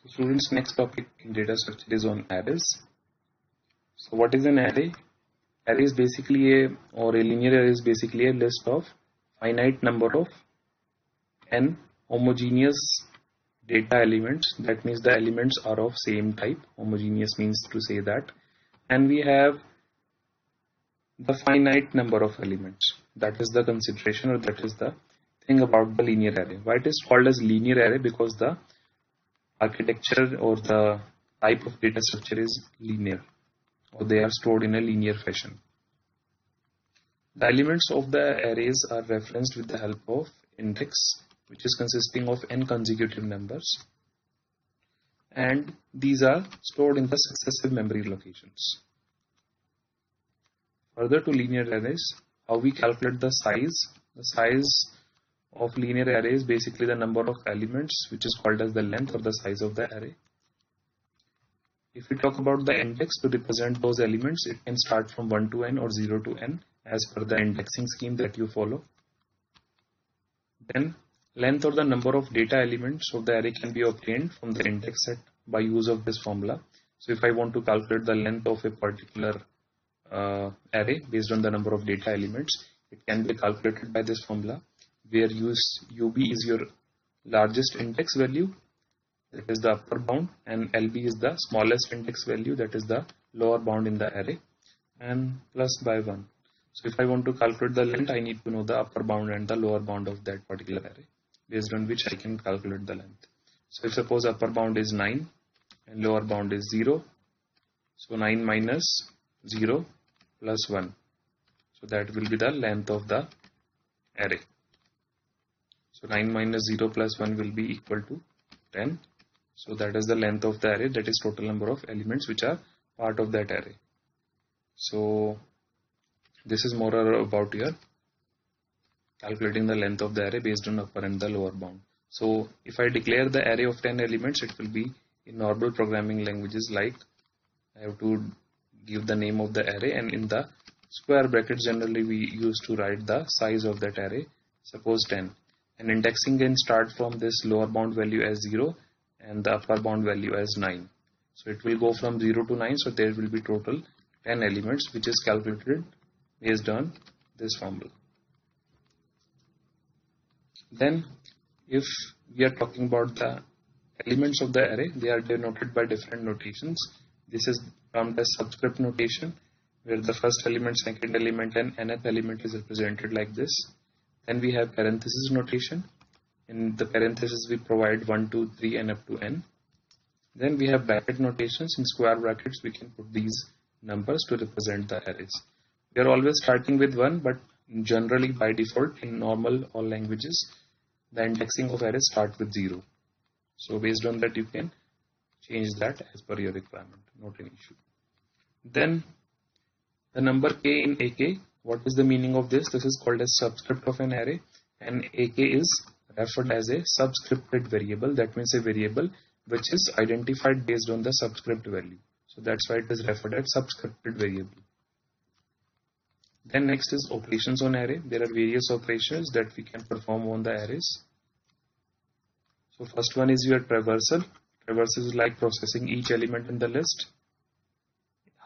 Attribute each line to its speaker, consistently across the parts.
Speaker 1: Students, next topic in data structure is on arrays. So what is an array? Array is basically a linear array is basically a list of finite number of n homogeneous data elements. That means the elements are of same type. Homogeneous means to say that, and we have the finite number of elements. That is the consideration, or that is the thing about the linear array. Why it is called as linear array? Because the architecture or the type of data structure is linear, or they are stored in a linear fashion. The elements of the arrays are referenced with the help of index, which is consisting of n consecutive numbers, and these are stored in the successive memory locations. Further to linear arrays, how we calculate the size? The size of linear array is basically the number of elements, which is called as the length or the size of the array. If we talk about the index to represent those elements, it can start from 1 to n or 0 to n as per the indexing scheme that you follow. Then length or the number of data elements of the array can be obtained from the index set by use of this formula. So if I want to calculate the length of a particular array based on the number of data elements, it can be calculated by this formula, where UB is your largest index value, that is the upper bound, and LB is the smallest index value, that is the lower bound in the array, and plus by 1. So if I want to calculate the length, I need to know the upper bound and the lower bound of that particular array, based on which I can calculate the length. So if suppose upper bound is 9 and lower bound is 0, so 9 minus 0 plus 1. So that will be the length of the array. So 9 minus 0 plus 1 will be equal to 10. So that is the length of the array, that is total number of elements which are part of that array. So this is more about your calculating the length of the array based on upper and the lower bound. So if I declare the array of 10 elements, it will be in normal programming languages, like I have to give the name of the array, and in the square brackets generally we use to write the size of that array, suppose 10. And indexing can start from this lower bound value as 0 and the upper bound value as 9. So it will go from 0 to 9, so there will be total 10 elements, which is calculated based on this formula. Then if we are talking about the elements of the array, they are denoted by different notations. This is termed as subscript notation, where the first element, second element, and nth element is represented like this. Then we have parenthesis notation. In the parenthesis we provide 1, 2, 3 and up to n. Then we have bracket notations. In square brackets we can put these numbers to represent the arrays. We are always starting with 1, but generally by default in normal all languages the indexing of arrays start with 0. So based on that you can change that as per your requirement, not an issue. Then the number k in AK, what is the meaning of this? This is called as subscript of an array, and AK is referred as a subscripted variable. That means a variable which is identified based on the subscript value. So that's why it is referred as subscripted variable. Then next is operations on array. There are various operations that we can perform on the arrays. So first one is your traversal. Traversal is like processing each element in the list,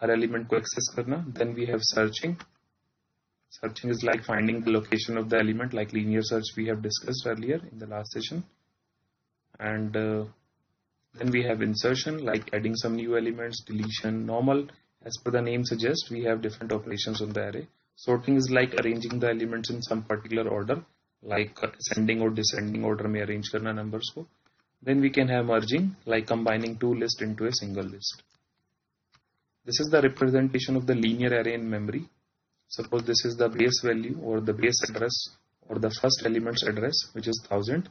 Speaker 1: her element को access करना. Then we have searching. Searching is like finding the location of the element, like linear search we have discussed earlier in the last session. And then we have insertion, like adding some new elements, deletion, normal. As per the name suggests, we have different operations on the array. Sorting is like arranging the elements in some particular order, like ascending or descending order में arrange करना numbers को. Then we can have merging, like combining two lists into a single list. This is the representation of the linear array in memory. Suppose this is the base value or the base address or the first element's address, which is 1000,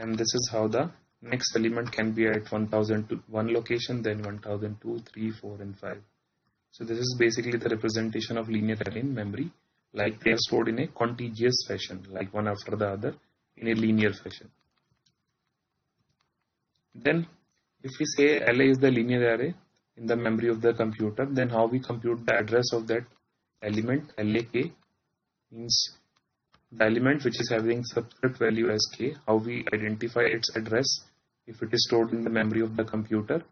Speaker 1: and this is how the next element can be at 1001 location, then 1002, 3, 4 and 5. So this is basically the representation of linear array in memory, like they are stored in a contiguous fashion, like one after the other in a linear fashion. Then if we say LA is the linear array in the memory of the computer, then how we compute the address of that element LAK means the element which is having subscript value as k, how we identify its address if it is stored in the memory of the computer.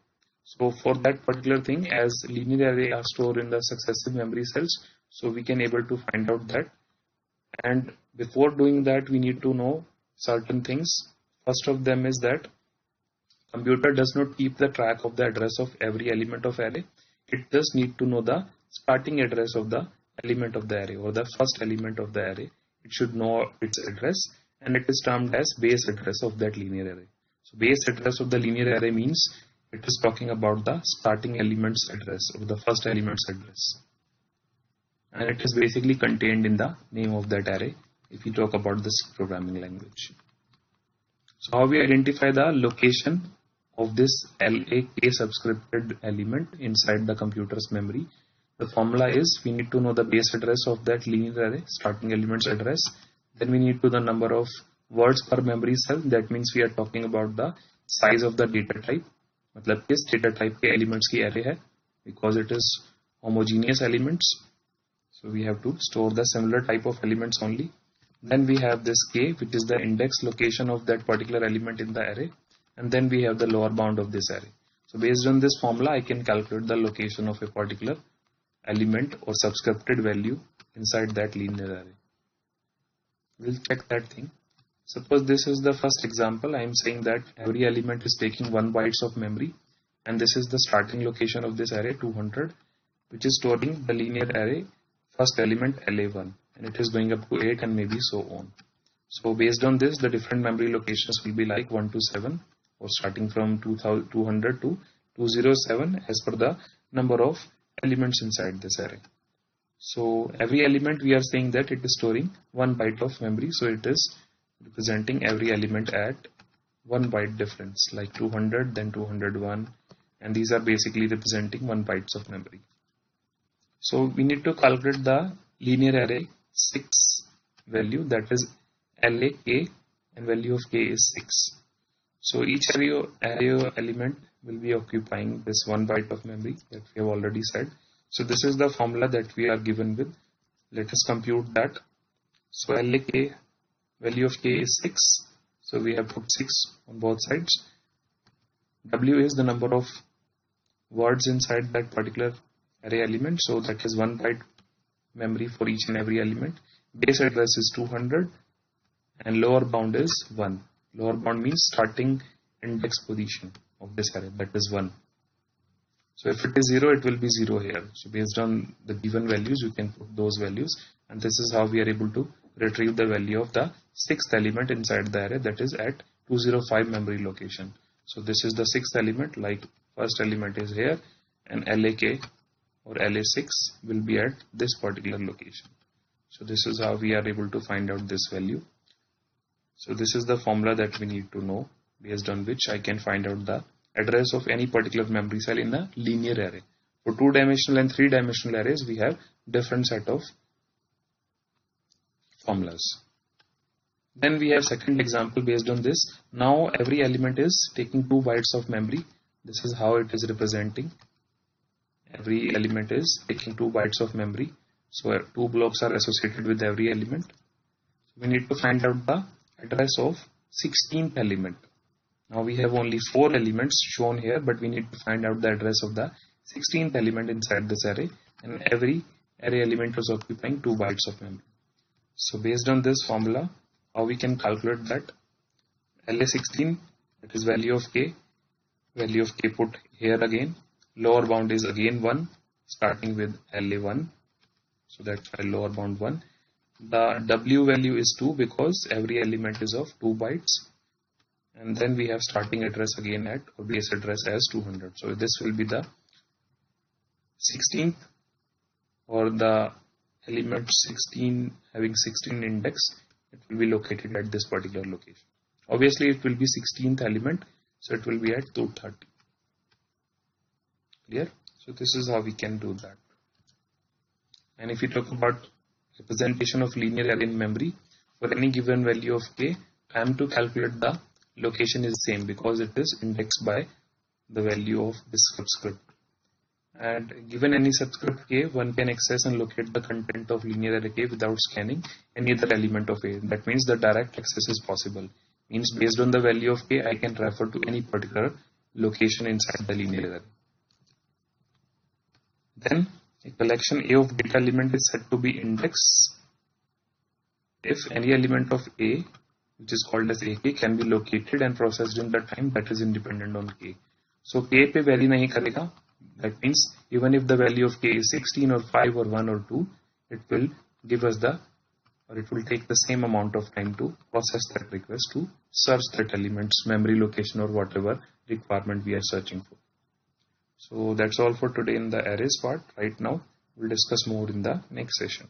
Speaker 1: So for that particular thing, as linear array are stored in the successive memory cells, so we can able to find out that. And before doing that, we need to know certain things. First of them is that computer does not keep the track of the address of every element of array. It just need to know the starting address of the element of the array, or the first element of the array. It should know its address, and it is termed as base address of that linear array. So base address of the linear array means it is talking about the starting element's address, or the first element's address. And it is basically contained in the name of that array if we talk about this programming language. So how we identify the location of this LAK subscripted element inside the computer's memory? The formula is we need to know the base address of that linear array, starting element's address. Then we need to know the number of words per memory cell. That means we are talking about the size of the data type. मतलब किस data type के elements की array है, because it is homogeneous elements. So we have to store the similar type of elements only. Then we have this k, which is the index location of that particular element in the array. And then we have the lower bound of this array. So based on this formula, I can calculate the location of a particular element or subscripted value inside that linear array. We'll check that thing. Suppose this is the first example. I am saying that every element is taking 1 bytes of memory, and this is the starting location of this array 200, which is storing the linear array first element LA1, and it is going up to 8 and maybe so on. So based on this, the different memory locations will be like 1 to 7, or starting from 200 to 207 as per the number of elements inside this array. So every element, we are saying that it is storing 1 byte of memory, so it is representing every element at 1 byte difference, like 200, then 201, and these are basically representing 1 bytes of memory. So we need to calculate the linear array 6 value, that is LAK, and value of k is 6. So each array element will be occupying this 1 byte of memory that we have already said. So this is the formula that we are given with. Let us compute that. So LAK, value of k is 6. So we have put 6 on both sides. W is the number of words inside that particular array element. So that is 1 byte memory for each and every element. Base address is 200 and lower bound is 1. Lower bound means starting index position of this array, that is 1. So if it is 0, it will be 0 here. So based on the given values, you can put those values, and this is how we are able to retrieve the value of the 6th element inside the array, that is at 205 memory location. So this is the 6th element, like first element is here, and LAK or LA6 will be at this particular location. So this is how we are able to find out this value. So this is the formula that we need to know, based on which I can find out the address of any particular memory cell in a linear array. For 2-dimensional and 3-dimensional arrays, we have different set of formulas. Then we have second example based on this. Now every element is taking 2 bytes of memory. This is how it is representing. Every element is taking 2 bytes of memory. So 2 blocks are associated with every element. We need to find out the address of 16th element. Now we have only 4 elements shown here, but we need to find out the address of the 16th element inside this array, and every array element was occupying 2 bytes of memory. So based on this formula, how we can calculate that? LA16, that is value of k put here again. Lower bound is again 1, starting with LA1. So that's why lower bound 1. The W value is 2 because every element is of 2 bytes. And then we have starting address again at, or base address as 200. So this will be the 16th, or the element 16 having 16 index. It will be located at this particular location. Obviously it will be 16th element, so it will be at 230. Clear? So this is how we can do that. And if we talk about representation of linear array in memory, for any given value of k, time to calculate the location is same because it is indexed by the value of this subscript. And given any subscript k, one can access and locate the content of linear array k without scanning any other element of a. That means the direct access is possible. Means based on the value of k, I can refer to any particular location inside the linear array. Then a collection A of data element is said to be index if any element of A, which is called as AK, can be located and processed in the time that is independent on k. So k पे vary नहीं करेगा. That means even if the value of k is 16 or 5 or 1 or 2, it will give us it will take the same amount of time to process that request to search that element's memory location or whatever requirement we are searching for. So that's all for today in the arrays part. Right now, we'll discuss more in the next session.